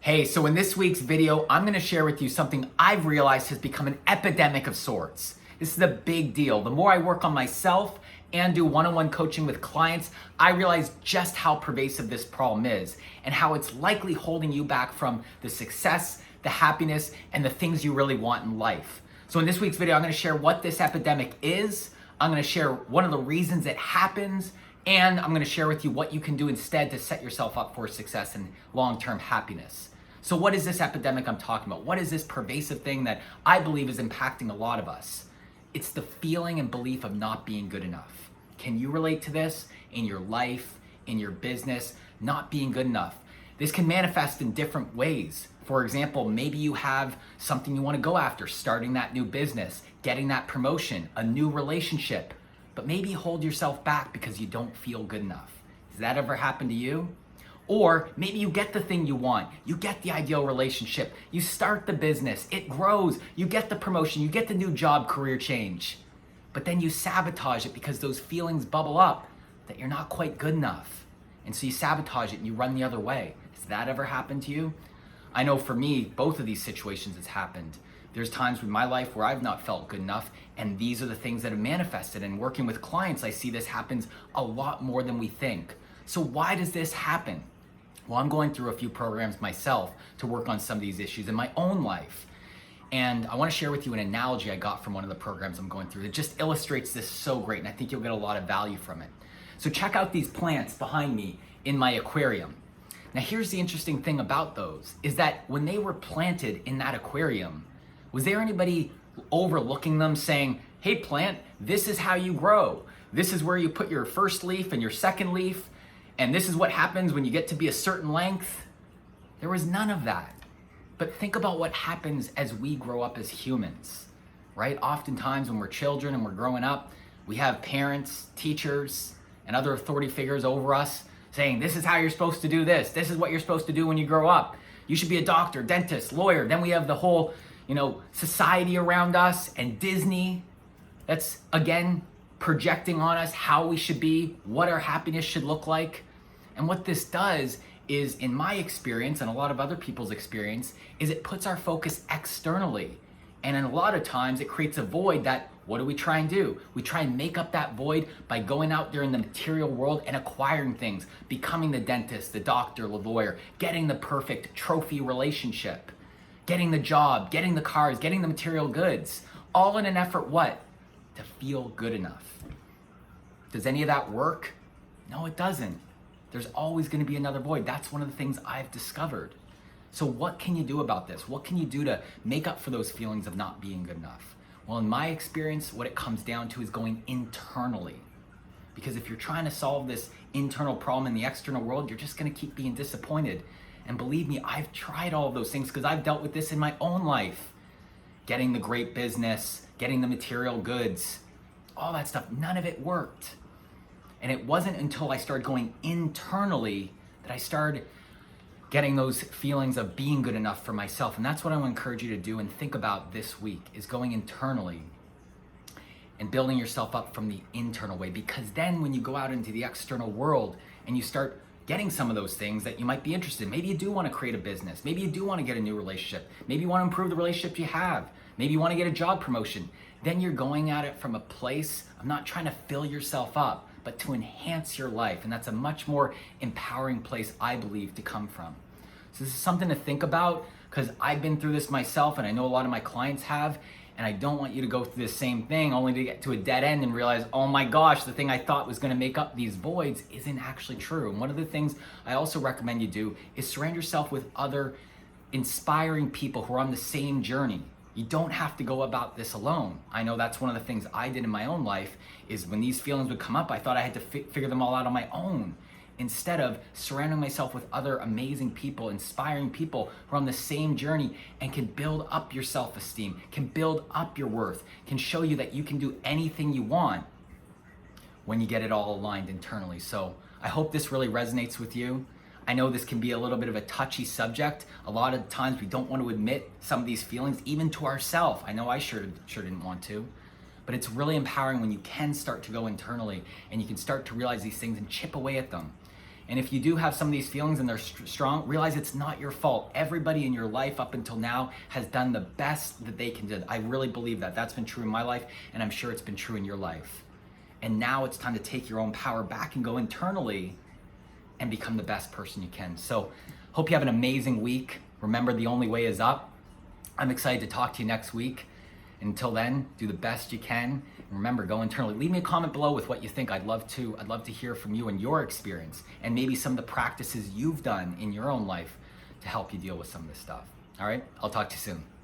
Hey, so in this week's video, I'm gonna share with you something I've realized has become an epidemic of sorts. This is a big deal. The more I work on myself and do one-on-one coaching with clients, I realize just how pervasive this problem is and how it's likely holding you back from the success, the happiness, and the things you really want in life. So in this week's video, I'm gonna share what this epidemic is. I'm gonna share one of the reasons it happens, and I'm gonna share with you what you can do instead to set yourself up for success and long-term happiness. So what is this epidemic I'm talking about? What is this pervasive thing that I believe is impacting a lot of us? It's the feeling and belief of not being good enough. Can you relate to this in your life, in your business, not being good enough? This can manifest in different ways. For example, maybe you have something you want to go after, starting that new business, getting that promotion, a new relationship, but maybe you hold yourself back because you don't feel good enough. Has that ever happened to you? Or maybe you get the thing you want, you get the ideal relationship, you start the business, it grows, you get the promotion, you get the new job, career change, but then you sabotage it because those feelings bubble up that you're not quite good enough. And so you sabotage it and you run the other way. Has that ever happened to you? I know for me, both of these situations has happened. There's times in my life where I've not felt good enough, and these are the things that have manifested. And working with clients, I see this happens a lot more than we think. So why does this happen? Well, I'm going through a few programs myself to work on some of these issues in my own life. And I want to share with you an analogy I got from one of the programs I'm going through that just illustrates this so great, and I think you'll get a lot of value from it. So check out these plants behind me in my aquarium. Now here's the interesting thing about those, is that when they were planted in that aquarium, was there anybody overlooking them saying, hey plant, this is how you grow. This is where you put your first leaf and your second leaf. And this is what happens when you get to be a certain length. There was none of that. But think about what happens as we grow up as humans, right? Oftentimes when we're children and we're growing up, we have parents, teachers, and other authority figures over us saying, this is how you're supposed to do this. This is what you're supposed to do when you grow up. You should be a doctor, dentist, lawyer. Then we have the whole, society around us and Disney. That's, again, projecting on us how we should be, what our happiness should look like. And what this does is, in my experience and a lot of other people's experience, is it puts our focus externally. And in a lot of times it creates a void that, what do we try and do? We try and make up that void by going out there in the material world and acquiring things, becoming the dentist, the doctor, the lawyer, getting the perfect trophy relationship, getting the job, getting the cars, getting the material goods, all in an effort, what? To feel good enough. Does any of that work? No, it doesn't. There's always going to be another void. That's one of the things I've discovered. So what can you do about this? What can you do to make up for those feelings of not being good enough? Well, in my experience, what it comes down to is going internally. Because if you're trying to solve this internal problem in the external world, you're just going to keep being disappointed. And believe me, I've tried all of those things because I've dealt with this in my own life. Getting the great business, getting the material goods, all that stuff, none of it worked. And it wasn't until I started going internally that I started getting those feelings of being good enough for myself. And that's what I want to encourage you to do and think about this week, is going internally and building yourself up from the internal way. Because then when you go out into the external world and you start getting some of those things that you might be interested in, maybe you do want to create a business, maybe you do want to get a new relationship, maybe you want to improve the relationship you have, maybe you want to get a job promotion, then you're going at it from a place of not trying to fill yourself up, but to enhance your life. And that's a much more empowering place, I believe, to come from. So this is something to think about, because I've been through this myself, and I know a lot of my clients have, and I don't want you to go through the same thing only to get to a dead end and realize, oh my gosh, the thing I thought was going to make up these voids isn't actually true. And one of the things I also recommend you do is surround yourself with other inspiring people who are on the same journey. You don't have to go about this alone. I know that's one of the things I did in my own life, is when these feelings would come up, I thought I had to figure them all out on my own, instead of surrounding myself with other amazing people, inspiring people who are on the same journey and can build up your self-esteem, can build up your worth, can show you that you can do anything you want when you get it all aligned internally. So I hope this really resonates with you. I know this can be a little bit of a touchy subject. A lot of times we don't want to admit some of these feelings, even to ourselves. I know I sure didn't want to. But it's really empowering when you can start to go internally and you can start to realize these things and chip away at them. And if you do have some of these feelings and they're strong, realize it's not your fault. Everybody in your life up until now has done the best that they can do. I really believe that. That's been true in my life, and I'm sure it's been true in your life. And now it's time to take your own power back and go internally and become the best person you can. So hope you have an amazing week. Remember, the only way is up. I'm excited to talk to you next week. Until then, do the best you can. And remember, go internally. Leave me a comment below with what you think. I'd love to hear from you and your experience, and maybe some of the practices you've done in your own life to help you deal with some of this stuff. All right, I'll talk to you soon.